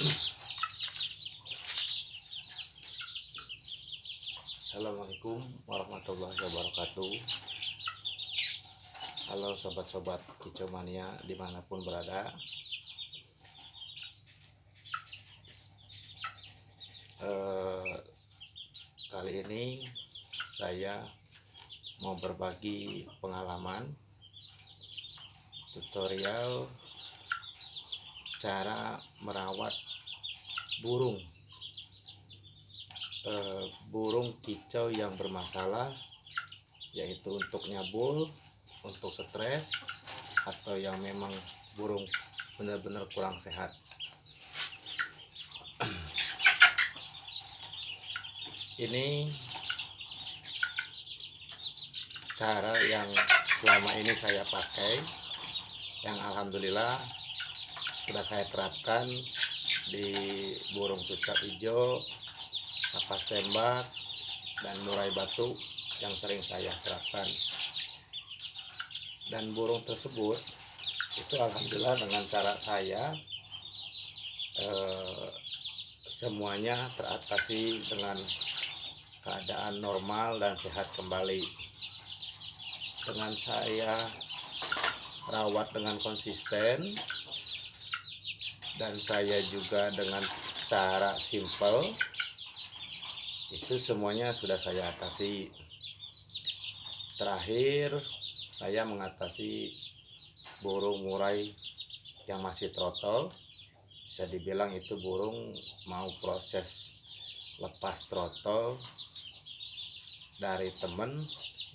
Assalamualaikum warahmatullahi wabarakatuh. Halo sobat-sobat kicau mania dimanapun berada. Kali ini saya mau berbagi pengalaman tutorial cara merawat burung kicau yang bermasalah, yaitu untuk nyabul, untuk stres, atau yang memang burung benar-benar kurang sehat. Ini cara yang selama ini saya pakai, yang alhamdulillah sudah saya terapkan di burung cucak hijau, kapas tembak, dan murai batu yang sering saya terapkan. Dan burung tersebut itu alhamdulillah dengan cara saya semuanya teratasi dengan keadaan normal dan sehat kembali. Dengan saya rawat dengan konsisten, dan saya juga dengan cara simple, itu semuanya sudah saya atasi. Terakhir saya mengatasi burung murai yang masih trotol. Bisa dibilang itu burung mau proses lepas trotol dari temen,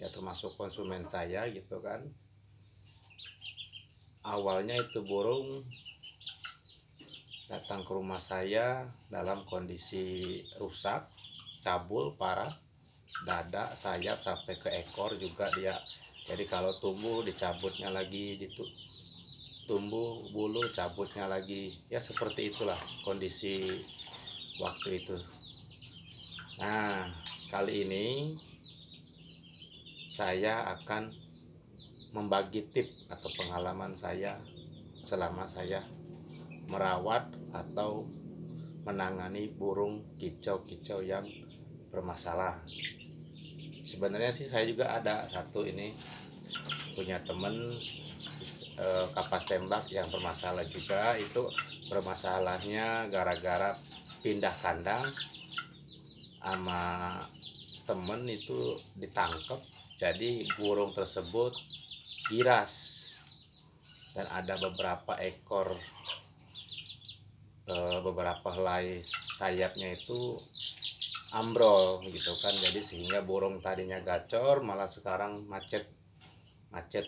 ya termasuk konsumen saya gitu kan. Awalnya itu burung datang ke rumah saya dalam kondisi rusak, cabul parah, dada, sayap sampai ke ekor juga dia. Jadi kalau tumbuh dicabutnya lagi, tumbuh bulu cabutnya lagi, ya seperti itulah kondisi waktu itu. Nah, kali ini saya akan membagi tip atau pengalaman saya selama saya merawat atau menangani burung kicau-kicau yang bermasalah. Sebenarnya sih saya juga ada satu ini, punya temen kapas tembak yang bermasalah juga. Itu bermasalahnya gara-gara pindah kandang sama temen itu ditangkap, jadi burung tersebut giras dan ada beberapa ekor beberapa helai sayapnya itu ambrol gitu kan. Jadi sehingga burung tadinya gacor malah sekarang macet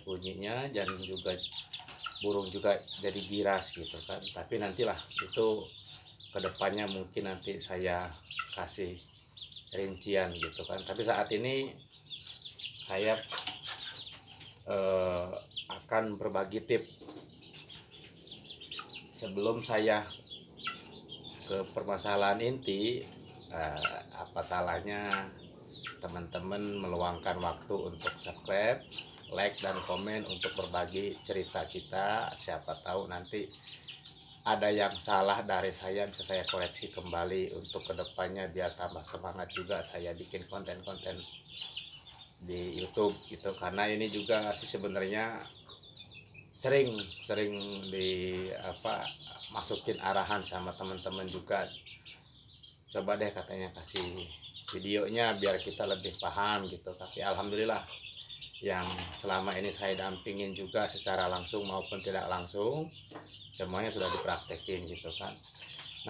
bunyinya, dan juga burung juga jadi giras gitu kan. Tapi nantilah itu kedepannya mungkin nanti saya kasih rincian gitu kan. Tapi saat ini saya akan berbagi tip. Sebelum saya ke permasalahan inti, apa salahnya teman-teman meluangkan waktu untuk subscribe, like, dan komen untuk berbagi cerita kita. Siapa tahu nanti ada yang salah dari saya bisa saya koreksi kembali untuk kedepannya, biar tambah semangat juga saya bikin konten-konten di YouTube gitu. Karena ini juga sih sebenarnya sering masukin arahan sama teman-teman juga, coba deh katanya kasih videonya biar kita lebih paham gitu. Tapi alhamdulillah yang selama ini saya dampingin juga secara langsung maupun tidak langsung, semuanya sudah dipraktekin gitu kan.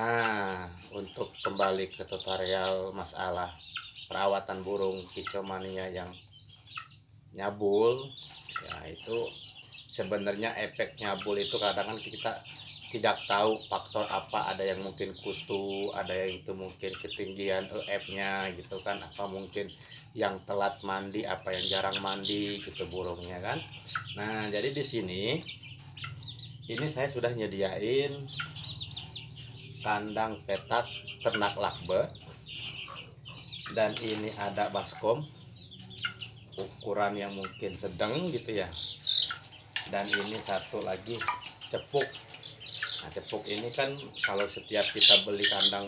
Nah, untuk kembali ke tutorial masalah perawatan burung kicau mania yang nyabul, ya itu sebenarnya efek nyabul itu kadang kan kita tidak tahu faktor apa. Ada yang mungkin kutu, ada yang itu mungkin ketinggian EF-nya gitu kan, apa mungkin yang telat mandi, apa yang jarang mandi gitu burungnya kan. Nah, jadi di sini ini saya sudah nyediain kandang petak ternak lakbet, dan ini ada baskom ukuran yang mungkin sedang gitu ya, dan ini satu lagi cepuk Nah, cepuk ini kan kalau setiap kita beli kandang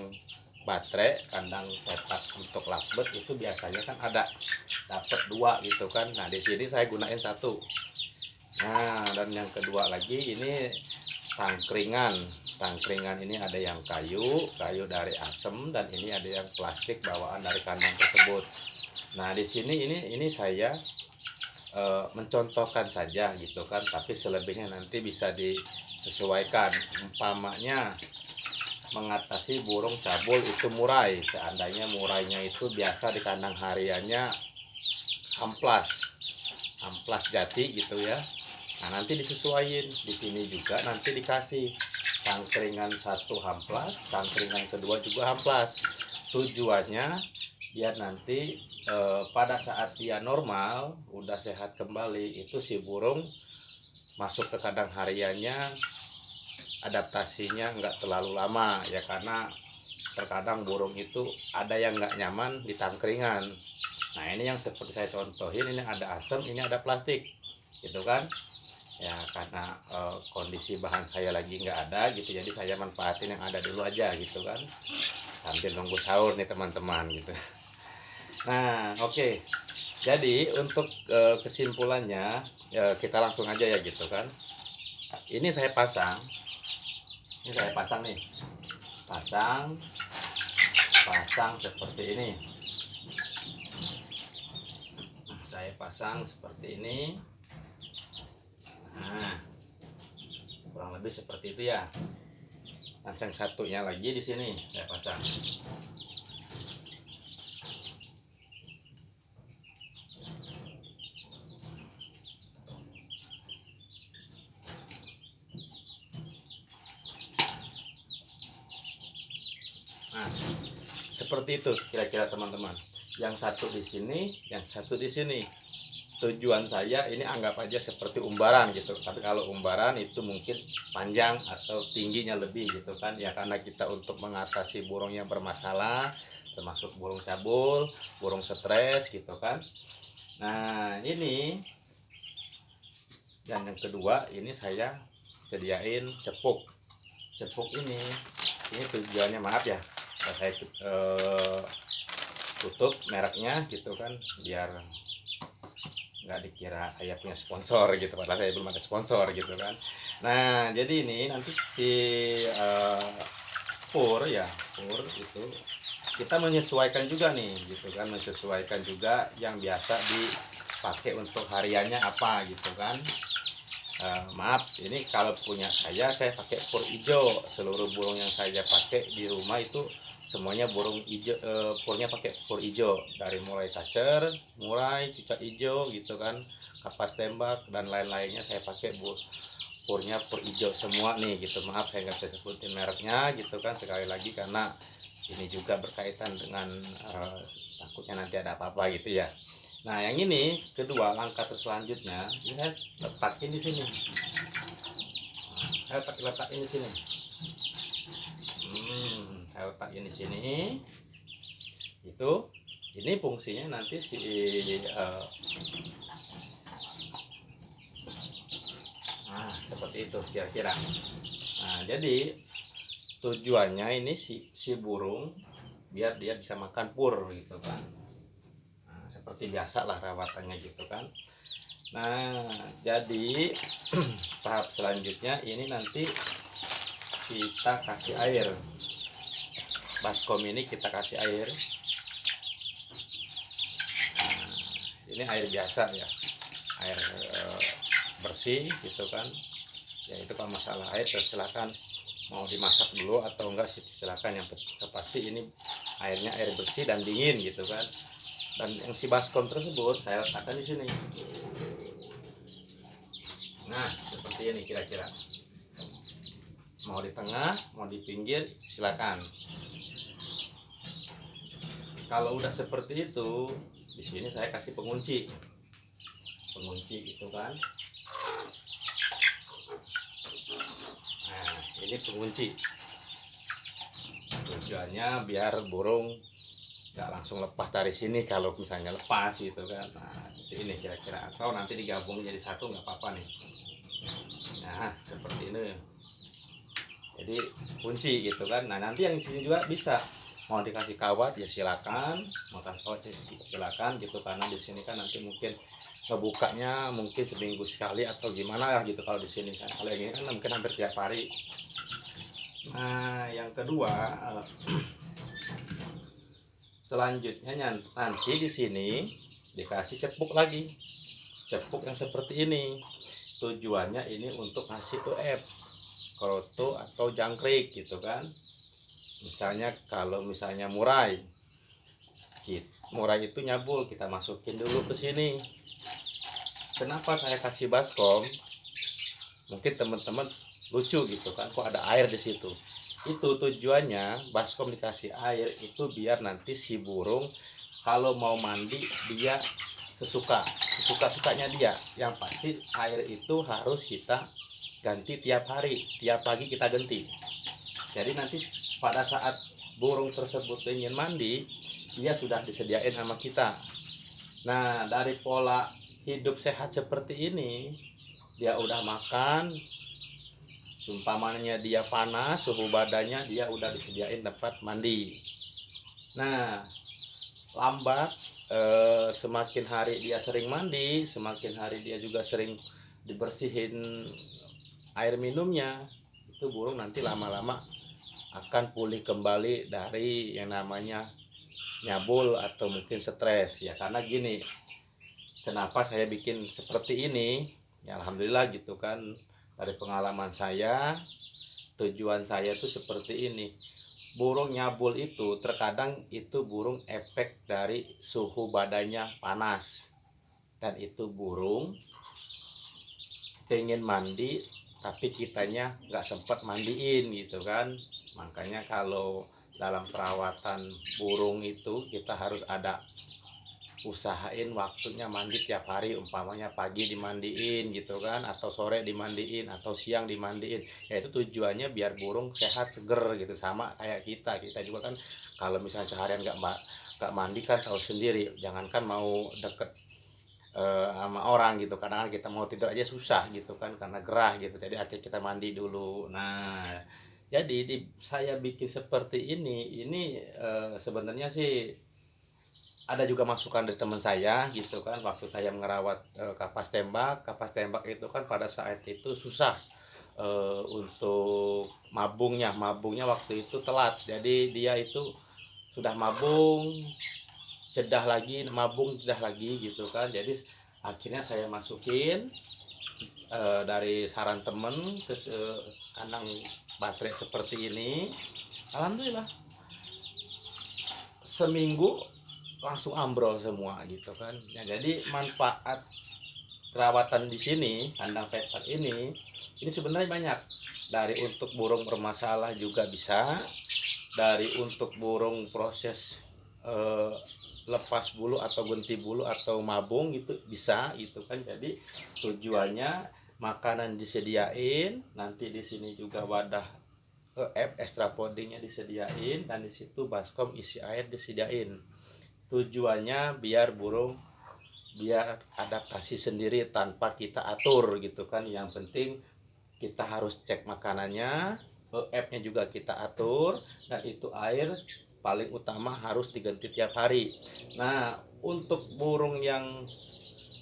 baterai, kandang petak untuk lovebird itu biasanya kan ada dapat dua gitu kan. Nah, di sini saya gunain satu. Nah, dan yang kedua lagi ini tangkringan. Tangkringan ini ada yang kayu dari asem, dan ini ada yang plastik bawaan dari kandang tersebut. Nah, di sini ini saya mencontohkan saja gitu kan, tapi selebihnya nanti bisa disesuaikan. Umpamanya mengatasi burung cabul itu murai, seandainya murainya itu biasa di kandang hariannya amplas jati gitu ya. Nah, nanti disesuaikan. Di sini juga nanti dikasih tangkringan satu amplas, tangkringan kedua juga amplas. Tujuannya biar nanti pada saat dia normal udah sehat kembali, itu si burung masuk ke kandang hariannya adaptasinya nggak terlalu lama ya, karena terkadang burung itu ada yang nggak nyaman di tangkringan. Nah, ini yang seperti saya contohin, ini ada asam, ini ada plastik gitu kan ya, karena kondisi bahan saya lagi nggak ada gitu, jadi saya manfaatin yang ada dulu aja gitu kan, sambil nunggu sahur nih teman-teman gitu. Nah, oke. Jadi untuk kesimpulannya kita langsung aja ya gitu kan. Ini saya pasang nih, pasang seperti ini. Nah, saya pasang seperti ini. Nah, kurang lebih seperti itu ya. Yang satunya lagi di sini saya pasang. Nah, seperti itu kira-kira teman-teman. Yang satu di sini, yang satu di sini. Tujuan saya ini anggap aja seperti umbaran gitu. Tapi kalau umbaran itu mungkin panjang atau tingginya lebih gitu kan ya, karena kita untuk mengatasi burung yang bermasalah, termasuk burung cabul, burung stres gitu kan. Nah, ini dan yang kedua ini saya sediain cepuk. Ini tujuannya, maaf ya, saya tutup mereknya gitu kan, biar nggak dikira saya punya sponsor gitu, padahal saya belum ada sponsor gitu kan. Nah, jadi ini nanti si pur itu kita menyesuaikan juga nih gitu kan, menyesuaikan juga yang biasa dipakai untuk hariannya apa gitu kan. Maaf, ini kalau punya saya pakai pur hijau. Seluruh burung yang saya pakai di rumah itu semuanya burung hijau, purnya pakai pur hijau, dari mulai kacer, murai, cucak hijau gitu kan, kapas tembak dan lain-lainnya saya pakai purnya pur hijau semua nih gitu. Maaf saya nggak bisa sebutin mereknya gitu kan, sekali lagi karena ini juga berkaitan dengan takutnya nanti ada apa-apa gitu ya. Nah, yang ini kedua, langkah selanjutnya ini saya letakin di sini. Saya letakin di sini. Saya letakin di sini. Ini fungsinya nanti si seperti itu kira-kira. Nah, jadi tujuannya ini si burung biar dia bisa makan pur gitu kan. Nah, seperti biasa lah rawatannya gitu kan. Nah, jadi tahap selanjutnya ini nanti kita kasih air. Baskom ini kita kasih air. Nah, ini air biasa ya, air bersih gitu kan ya. Itu kalau masalah air silakan mau dimasak dulu atau enggak sih silakan, yang pasti ini airnya air bersih dan dingin gitu kan. Dan yang si baskom tersebut saya letakkan di sini. Nah, seperti ini kira-kira, mau di tengah mau di pinggir silakan. Kalau udah seperti itu, di sini saya kasih pengunci gitu kan. Nah, ini pengunci. Tujuannya biar burung nggak langsung lepas dari sini kalau misalnya lepas gitu kan. Nah, ini kira-kira, atau nanti digabung jadi satu nggak apa-apa nih. Nah, seperti ini. Jadi kunci gitu kan. Nah nanti yang di sini juga bisa mau dikasih kawat ya silakan, mau kasih kawat ya silakan gitu, karena di sini kan nanti mungkin ngebukanya mungkin seminggu sekali atau gimana lah gitu kalau di sini kan. Kalau yang ini kan mungkin hampir tiap hari. Nah yang kedua, selanjutnya nanti di sini dikasih cepuk lagi, cepuk yang seperti ini. Tujuannya ini untuk ngasih UF, kroto atau jangkrik gitu kan. Misalnya kalau misalnya murai, murai itu nyabul, kita masukin dulu ke sini. Kenapa saya kasih baskom? Mungkin teman-teman lucu gitu kan, kok ada air di situ. Itu tujuannya baskom dikasih air itu biar nanti si burung kalau mau mandi dia sesuka-sukanya dia. Yang pasti air itu harus kita ganti tiap hari, tiap pagi kita ganti. Jadi nanti pada saat burung tersebut ingin mandi, dia sudah disediain sama kita. Nah dari pola hidup sehat seperti ini, dia udah makan, sumpamanya dia panas, suhu badannya dia udah disediain tempat mandi. Nah lambat semakin hari dia sering mandi, semakin hari dia juga sering dibersihin air minumnya, itu burung nanti lama-lama akan pulih kembali dari yang namanya nyabul atau mungkin stres ya. Karena gini, kenapa saya bikin seperti ini ya, alhamdulillah gitu kan, dari pengalaman saya, tujuan saya tuh seperti ini. Burung nyabul itu terkadang itu burung efek dari suhu badannya panas, dan itu burung pengen mandi tapi kitanya nggak sempat mandiin gitu kan. Makanya kalau dalam perawatan burung itu kita harus ada usahain waktunya mandi tiap hari, umpamanya pagi dimandiin gitu kan, atau sore dimandiin, atau siang dimandiin. Ya itu tujuannya biar burung sehat seger gitu. Sama kayak kita juga kan kalau misalnya seharian nggak mandi kan tahu sendiri, jangankan mau deket sama orang gitu, kadang kita mau tidur aja susah gitu kan karena gerah gitu. Jadi akhirnya kita mandi dulu. Nah jadi saya bikin seperti ini sebenarnya sih ada juga masukan dari teman saya gitu kan. Waktu saya merawat kapas tembak itu kan pada saat itu susah untuk mabungnya waktu itu telat. Jadi dia itu sudah mabung, cedah lagi, mabung cedah lagi gitu kan. Jadi akhirnya saya masukin dari saran temen ke kandang baterai seperti ini. Alhamdulillah seminggu langsung ambrol semua gitu kan ya. Jadi manfaat perawatan di sini, kandang petak ini sebenarnya banyak. Dari untuk burung bermasalah juga bisa, dari untuk burung proses lepas bulu atau ganti bulu atau mabung gitu bisa gitu kan. Jadi tujuannya makanan disediain, nanti di sini juga wadah extra podingnya disediain, dan di situ baskom isi air disediain. Tujuannya biar burung biar adaptasi sendiri tanpa kita atur gitu kan. Yang penting kita harus cek makanannya, EF-nya juga kita atur, dan itu air paling utama harus diganti tiap hari. Nah untuk burung yang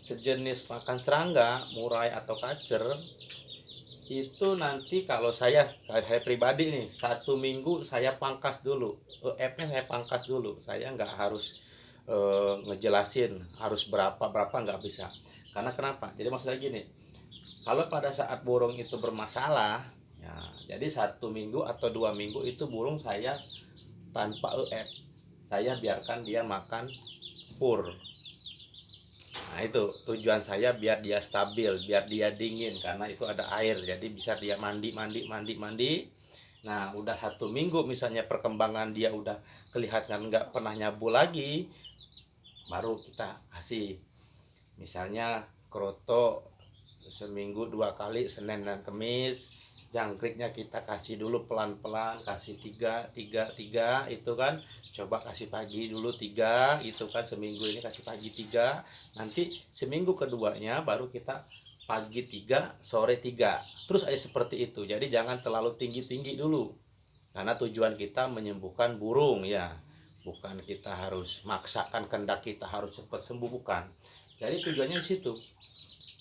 sejenis makan serangga, murai atau kacer, itu nanti kalau saya pribadi nih, 1 minggu saya pangkas dulu, EF-nya saya pangkas dulu. Saya nggak harus ngejelasin harus berapa nggak bisa. Karena kenapa? Jadi maksudnya gini, kalau pada saat burung itu bermasalah ya, jadi 1 minggu atau 2 minggu itu burung saya tanpa EF, saya biarkan dia makan pur. Nah itu tujuan saya biar dia stabil, biar dia dingin, karena itu ada air, jadi bisa dia mandi. Nah udah 1 minggu misalnya perkembangan dia udah kelihatan nggak pernah nyabu lagi, baru kita kasih misalnya kroto seminggu 2 kali, Senin dan Kamis. Jangkriknya kita kasih dulu pelan-pelan, kasih 3 itu kan. Coba kasih pagi dulu 3 itu kan, seminggu ini kasih pagi 3, nanti seminggu keduanya baru kita pagi 3 sore 3 terus aja seperti itu. Jadi jangan terlalu tinggi-tinggi dulu, karena tujuan kita menyembuhkan burung ya, bukan kita harus maksakan kehendak kita harus cepat sembuh, bukan. Jadi tujuannya di situ.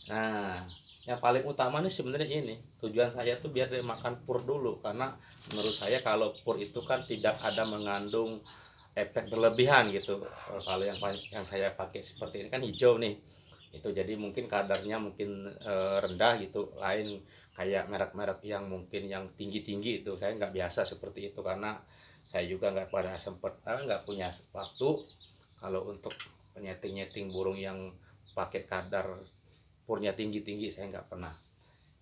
Nah, yang paling utama nih sebenarnya ini, tujuan saya tuh biar dia makan pur dulu, karena menurut saya kalau pur itu kan tidak ada mengandung efek berlebihan gitu. Kalau yang saya pakai seperti ini kan hijau nih, itu jadi mungkin kadarnya mungkin rendah gitu. Lain kayak merek-merek yang mungkin yang tinggi-tinggi itu saya nggak biasa seperti itu, karena saya juga nggak pada sempet nggak punya waktu kalau untuk nyeting burung yang pakai kadar purnya tinggi-tinggi, saya nggak pernah.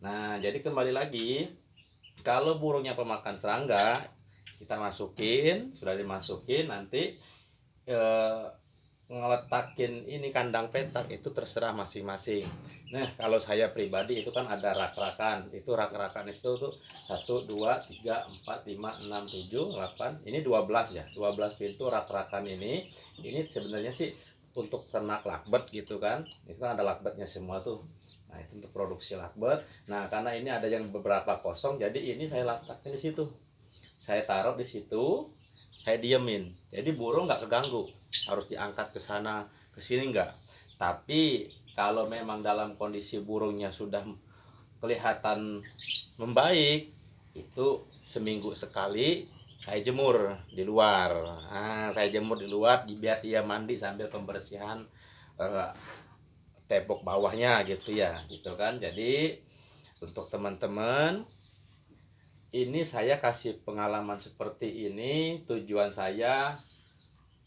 Nah, jadi kembali lagi, kalau burungnya pemakan serangga, kita masukin, sudah dimasukin, nanti ngeletakin ini kandang petak itu terserah masing-masing. Nah, kalau saya pribadi itu kan ada rak-rakan, itu rak-rakan itu tuh 1, 2, 3, 4, 5, 6, 7, 8, ini 12 ya, 12 pintu rak-rakan ini sebenarnya sih untuk ternak lakbet gitu kan, itu kan ada lakbetnya semua tuh. Nah, itu untuk produksi lakbet. Nah, karena ini ada yang beberapa kosong, jadi ini saya letakkan di situ, saya taruh di situ, saya diemin, jadi burung nggak keganggu, harus diangkat ke sana ke sini nggak. Tapi kalau memang dalam kondisi burungnya sudah kelihatan membaik, itu seminggu sekali saya jemur di luar. Nah, saya jemur di luar biar dia mandi sambil pembersihan tembok bawahnya gitu ya, gitu kan. Jadi untuk teman-teman, ini saya kasih pengalaman seperti ini. Tujuan saya,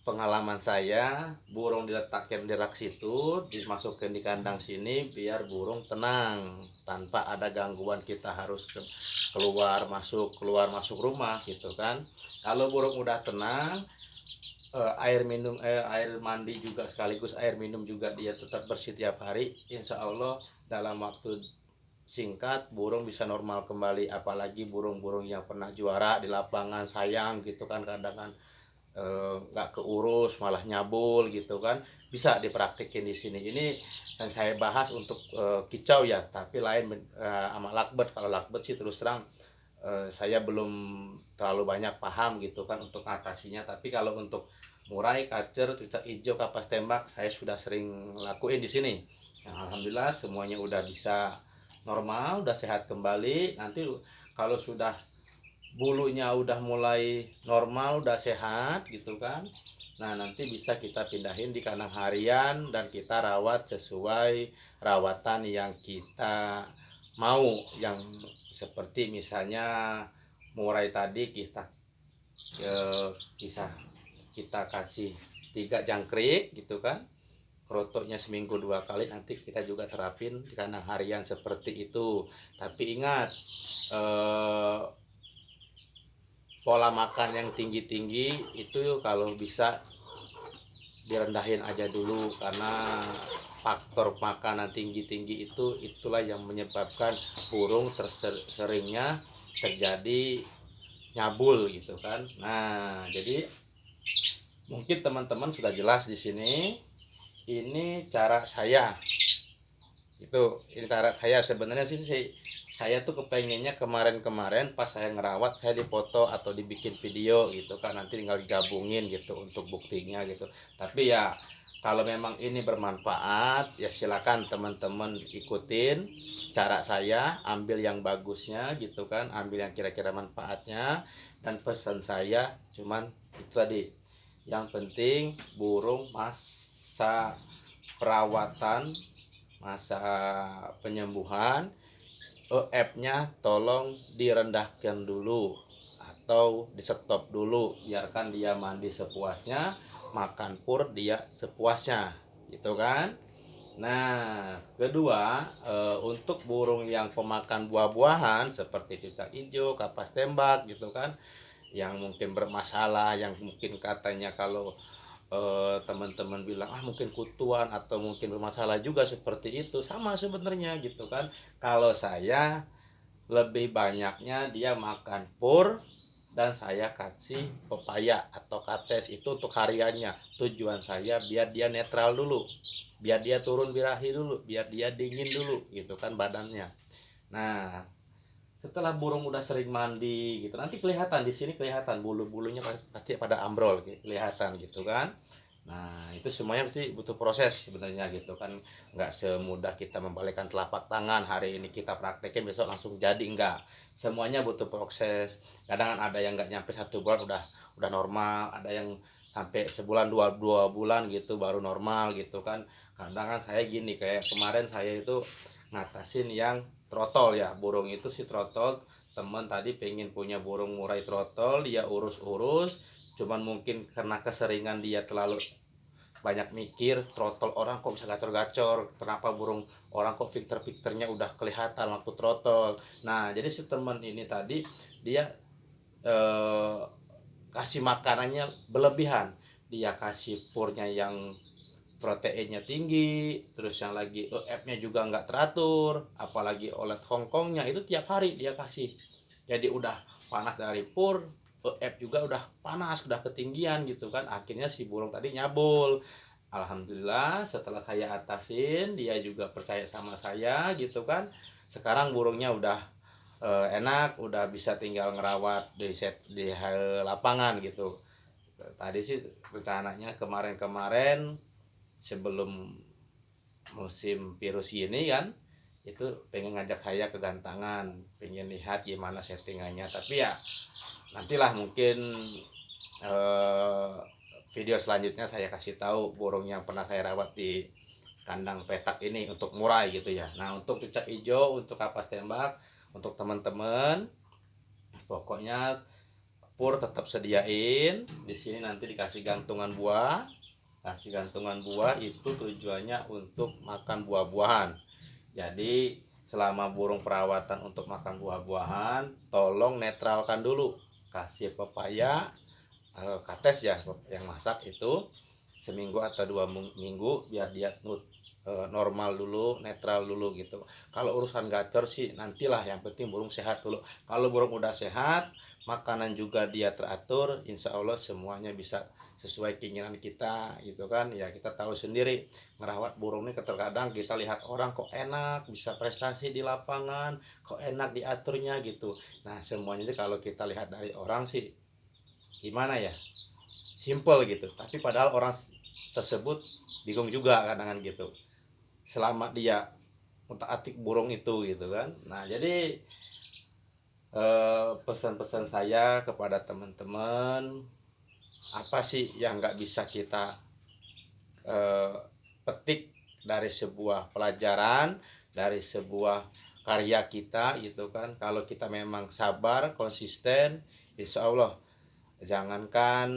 pengalaman saya, burung diletakkan di rak situ, dimasukkan di kandang sini biar burung tenang tanpa ada gangguan kita harus keluar masuk rumah gitu kan. Kalau burung udah tenang, air mandi juga sekaligus air minum juga dia tetap bersih tiap hari, insya Allah dalam waktu singkat burung bisa normal kembali. Apalagi burung-burung yang pernah juara di lapangan, sayang gitu kan, kadang kan nggak keurus malah nyabul gitu kan, bisa dipraktikin di sini. Ini yang saya bahas untuk kicau ya, tapi lain sama lakbet. Kalau lakbet sih terus terang saya belum terlalu banyak paham gitu kan untuk atasinya. Tapi kalau untuk murai, kacer, cucak hijau, kapas tembak, saya sudah sering lakuin di sini. Nah, alhamdulillah semuanya udah bisa normal, udah sehat kembali. Nanti kalau sudah bulunya udah mulai normal, udah sehat gitu kan, nah nanti bisa kita pindahin di kandang harian dan kita rawat sesuai rawatan yang kita mau. Yang seperti misalnya murai tadi kita kasih 3 jangkrik gitu kan, protoknya seminggu 2 kali, nanti kita juga terapin di kandang harian seperti itu. Tapi ingat, pola makan yang tinggi-tinggi itu kalau bisa direndahin aja dulu, karena faktor makanan tinggi-tinggi itulah yang menyebabkan burung seringnya terjadi nyabul gitu kan. Nah, jadi mungkin teman-teman sudah jelas di sini. Ini cara saya. Ini cara saya sebenarnya sih saya tuh kepengennya kemarin pas saya ngerawat, saya dipoto atau dibikin video gitu kan, nanti tinggal digabungin gitu untuk buktinya gitu. Tapi ya kalau memang ini bermanfaat ya silakan teman-teman ikutin cara saya, ambil yang bagusnya gitu kan, ambil yang kira-kira manfaatnya. Dan pesan saya cuman itu tadi, yang penting burung masa perawatan, masa penyembuhan, EF-nya tolong direndahkan dulu atau di stop dulu, biarkan dia mandi sepuasnya, makan pur dia sepuasnya gitu kan. Nah, kedua, untuk burung yang pemakan buah-buahan seperti cucak hijau, kapas tembak gitu kan, yang mungkin bermasalah, yang mungkin katanya kalau teman-teman bilang mungkin kutuan atau mungkin bermasalah juga seperti itu, sama sebenarnya gitu kan. Kalau saya lebih banyaknya dia makan pur dan saya kasih pepaya atau kates, itu untuk hariannya. Tujuan saya biar dia netral dulu, biar dia turun birahi dulu, biar dia dingin dulu gitu kan badannya. Nah, setelah burung udah sering mandi gitu, nanti kelihatan di sini, kelihatan bulu-bulunya pasti pada ambrol, kelihatan gitu kan. Nah itu semuanya berarti butuh proses sebenarnya gitu kan, nggak semudah kita membalikkan telapak tangan hari ini kita praktekin besok langsung jadi, enggak, semuanya butuh proses. Kadang kan ada yang nggak nyampe 1 bulan udah normal, ada yang sampai sebulan dua bulan gitu baru normal gitu kan. Kadang kan saya gini, kayak kemarin saya itu ngatasin yang trotol ya, burung itu si trotol, temen tadi pengen punya burung murai trotol, dia urus-urus, cuman mungkin karena keseringan dia terlalu banyak mikir, trotol orang kok bisa gacor-gacor, kenapa burung orang kok filter-filternya udah kelihatan waktu trotol. Nah jadi si temen ini tadi dia eh, kasih makanannya berlebihan, dia kasih purnya yang proteinnya tinggi, terus yang lagi EF-nya juga nggak teratur, apalagi oled Hongkongnya itu tiap hari dia kasih, jadi udah panas dari pur, EF juga udah panas, udah ketinggian gitu kan, akhirnya si burung tadi nyabul. Alhamdulillah setelah saya atasin, dia juga percaya sama saya gitu kan, sekarang burungnya udah enak, udah bisa tinggal ngerawat di lapangan gitu. Tadi sih rencananya kemarin-kemarin sebelum musim virus ini kan, itu pengen ngajak saya ke Gantangan, pengen lihat gimana settingannya, tapi ya nantilah mungkin eh, video selanjutnya saya kasih tahu burung yang pernah saya rawat di kandang petak ini untuk murai gitu ya. Nah untuk cicak hijau, untuk kapas tembak, untuk teman-teman pokoknya pur tetap sediain di sini, nanti dikasih gantungan buah. Kasih gantungan buah itu tujuannya untuk makan buah-buahan. Jadi selama burung perawatan untuk makan buah-buahan, tolong netralkan dulu, kasih pepaya kates ya yang masak itu seminggu atau 2 minggu biar dia normal dulu, netral dulu gitu. Kalau urusan gacor sih nantilah, yang penting burung sehat dulu. Kalau burung udah sehat, makanan juga dia teratur, insya Allah semuanya bisa sesuai keinginan kita gitu kan. Ya kita tahu sendiri merawat burung ini, terkadang kita lihat orang kok enak bisa prestasi di lapangan, kok enak diaturnya gitu. Nah semuanya itu kalau kita lihat dari orang sih gimana ya, simple gitu, tapi padahal orang tersebut bingung juga kadang gitu selama dia utak-atik burung itu gitu kan. Nah jadi pesan-pesan saya kepada teman-teman, apa sih yang nggak bisa kita eh, petik dari sebuah pelajaran, dari sebuah karya kita gitu kan. Kalau kita memang sabar, konsisten, insya Allah jangankan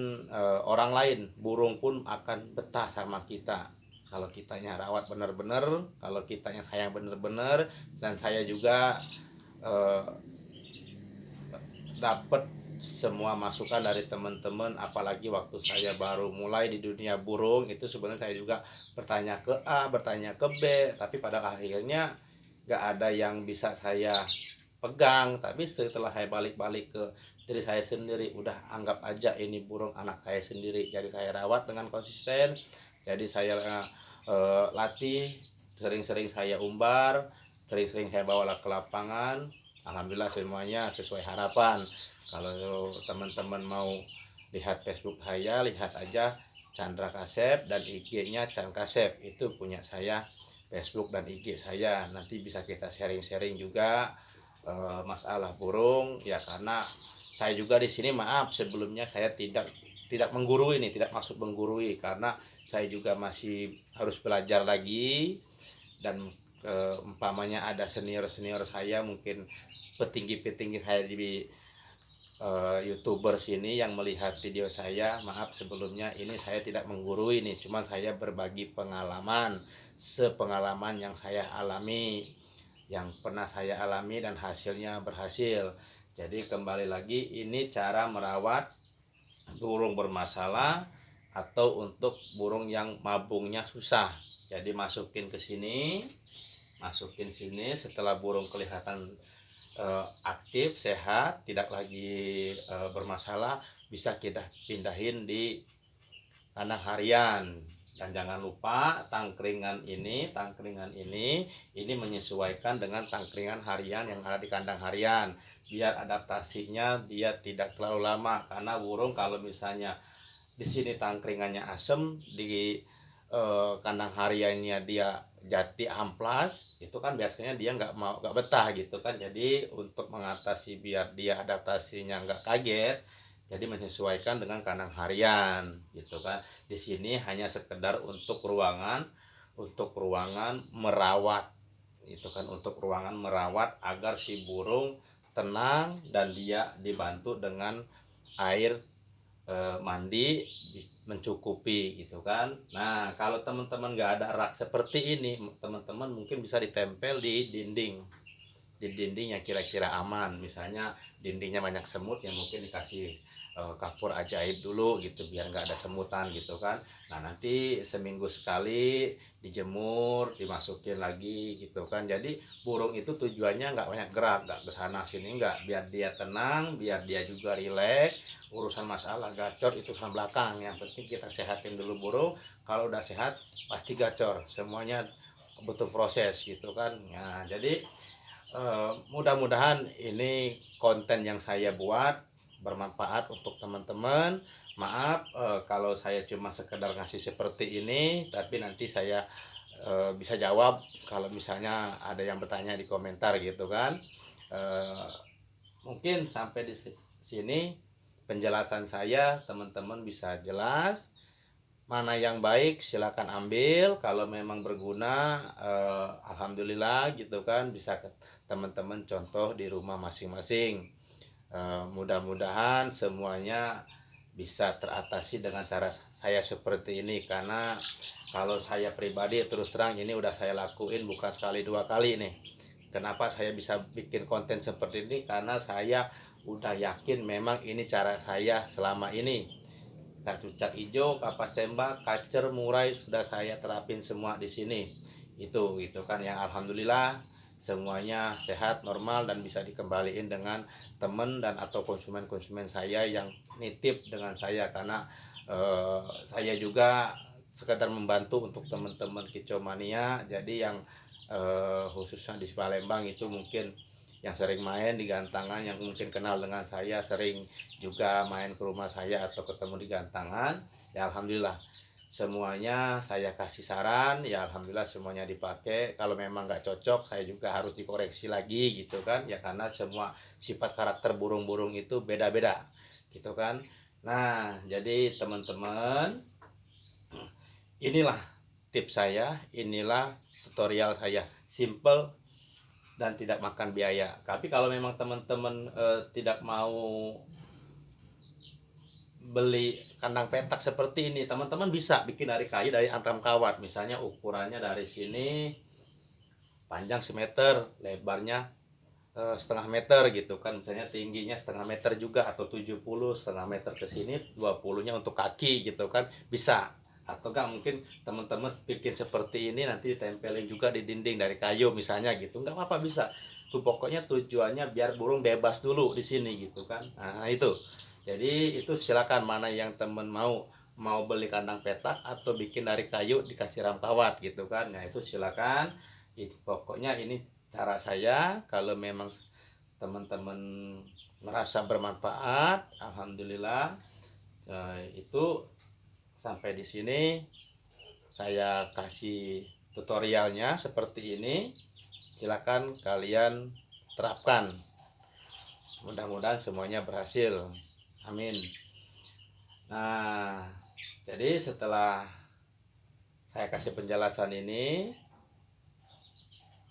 orang lain, burung pun akan betah sama kita kalau kitanya rawat benar-benar, kalau kitanya sayang benar-benar. Dan saya juga eh, dapat semua masukan dari teman-teman, apalagi waktu saya baru mulai di dunia burung itu sebenarnya saya juga bertanya ke A, bertanya ke B, tapi pada akhirnya nggak ada yang bisa saya pegang. Tapi setelah saya balik-balik ke diri saya sendiri, udah anggap aja ini burung anak saya sendiri, jadi saya rawat dengan konsisten, jadi saya latih, sering-sering saya umbar, sering-sering saya bawa ke lapangan. Alhamdulillah semuanya sesuai harapan. Kalau teman-teman mau lihat Facebook saya, lihat aja Chandra Kasep, dan IG-nya Chan Kasep, itu punya saya, Facebook dan IG saya. Nanti bisa kita sharing-sharing juga masalah burung ya, karena saya juga di sini maaf sebelumnya saya tidak menggurui nih, tidak maksud menggurui, karena saya juga masih harus belajar lagi. Dan umpamanya ada senior-senior saya, mungkin petinggi-petinggi saya di YouTuber sini yang melihat video saya, maaf sebelumnya ini saya tidak menggurui nih, cuma saya berbagi pengalaman, sepengalaman yang saya alami, yang pernah saya alami dan hasilnya berhasil. Jadi kembali lagi, ini cara merawat burung bermasalah atau untuk burung yang mabungnya susah. Jadi masukin ke sini, masukin sini, setelah burung kelihatan aktif, sehat, tidak lagi bermasalah, bisa kita pindahin di kandang harian. Dan jangan lupa tangkringan ini menyesuaikan dengan tangkringan harian yang ada di kandang harian, biar adaptasinya dia tidak terlalu lama. Karena burung kalau misalnya di sini tangkringannya asem, di kandang hariannya dia jati amplas, itu kan biasanya dia nggak betah gitu kan. Jadi untuk mengatasi biar dia adaptasinya nggak kaget, jadi menyesuaikan dengan kandang harian gitu kan. Di sini hanya sekedar untuk ruangan merawat itu kan, untuk ruangan merawat agar si burung tenang dan dia dibantu dengan air mandi mencukupi gitu kan. Nah, kalau teman-teman nggak ada rak seperti ini, teman-teman mungkin bisa ditempel di dinding yang kira-kira aman. Misalnya dindingnya banyak semut, yang mungkin dikasih kapur ajaib dulu gitu biar nggak ada semutan gitu kan. Nah, nanti seminggu sekali dijemur, dimasukin lagi gitu kan. Jadi burung itu tujuannya nggak banyak gerak, nggak kesana sini, nggak, biar dia tenang, biar dia juga rileks. Urusan masalah gacor itu sama belakang, yang penting kita sehatin dulu burung. Kalau udah sehat pasti gacor, semuanya butuh proses gitu kan. Nah, jadi mudah-mudahan ini konten yang saya buat bermanfaat untuk teman-teman. Maaf kalau saya cuma sekedar ngasih seperti ini, tapi nanti saya bisa jawab kalau misalnya ada yang bertanya di komentar gitu kan. Mungkin sampai di sini penjelasan saya, teman-teman bisa jelas. Mana yang baik silakan ambil, kalau memang berguna alhamdulillah gitu kan, bisa teman-teman contoh di rumah masing-masing. Mudah-mudahan semuanya bisa teratasi dengan cara saya seperti ini, karena kalau saya pribadi terus terang ini udah saya lakuin bukan sekali dua kali nih. Kenapa saya bisa bikin konten seperti ini? Karena saya udah yakin memang ini cara saya selama ini. Cucak hijau, kapas tembak, kacer, murai sudah saya terapin semua di sini. Itu gitu kan, yang alhamdulillah semuanya sehat, normal, dan bisa dikembaliin dengan teman dan atau konsumen-konsumen saya yang nitip dengan saya. Karena saya juga sekedar membantu untuk teman-teman kicau mania. Jadi yang khususnya di Palembang itu mungkin yang sering main di Gantangan, yang mungkin kenal dengan saya, sering juga main ke rumah saya atau ketemu di Gantangan, ya alhamdulillah semuanya saya kasih saran, ya alhamdulillah semuanya dipakai. Kalau memang nggak cocok, saya juga harus dikoreksi lagi gitu kan, ya karena semua sifat karakter burung-burung itu beda-beda gitu kan. Nah, jadi teman-teman, inilah tips saya, inilah tutorial saya, simple dan tidak makan biaya. Tapi kalau memang teman-teman tidak mau beli kandang petak seperti ini, teman-teman bisa bikin dari kayu, dari antam kawat. Misalnya ukurannya dari sini panjang semeter, lebarnya setengah meter gitu kan. Misalnya tingginya setengah meter juga, atau 70 setengah meter ke sini, 20-nya untuk kaki gitu kan, bisa. Atau enggak mungkin teman-teman bikin seperti ini, nanti ditempelin juga di dinding dari kayu misalnya gitu, nggak apa-apa, bisa. Itu pokoknya tujuannya biar burung bebas dulu di sini gitu kan. Nah itu, jadi itu silakan mana yang temen mau beli kandang petak atau bikin dari kayu dikasih ram kawat gitu kan. Nah itu silakan. Pokoknya ini cara saya. Kalau memang teman-teman merasa bermanfaat, alhamdulillah. Itu sampai di sini saya kasih tutorialnya seperti ini. Silakan kalian terapkan. Mudah-mudahan semuanya berhasil. Amin. Nah, jadi setelah saya kasih penjelasan ini,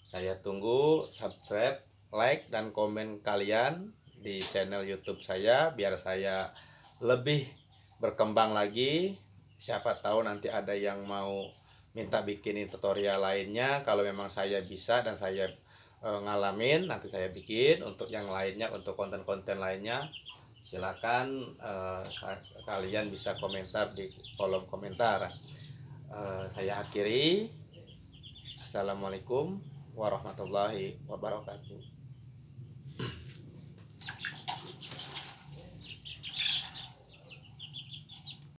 saya tunggu subscribe, like, dan komen kalian di channel YouTube saya biar saya lebih berkembang lagi. Siapa tahu nanti ada yang mau minta bikinin tutorial lainnya. Kalau memang saya bisa dan saya ngalamin, nanti saya bikin. Untuk yang lainnya, untuk konten-konten lainnya, silakan kalian bisa komentar di kolom komentar. Saya akhiri. Assalamualaikum warahmatullahi wabarakatuh.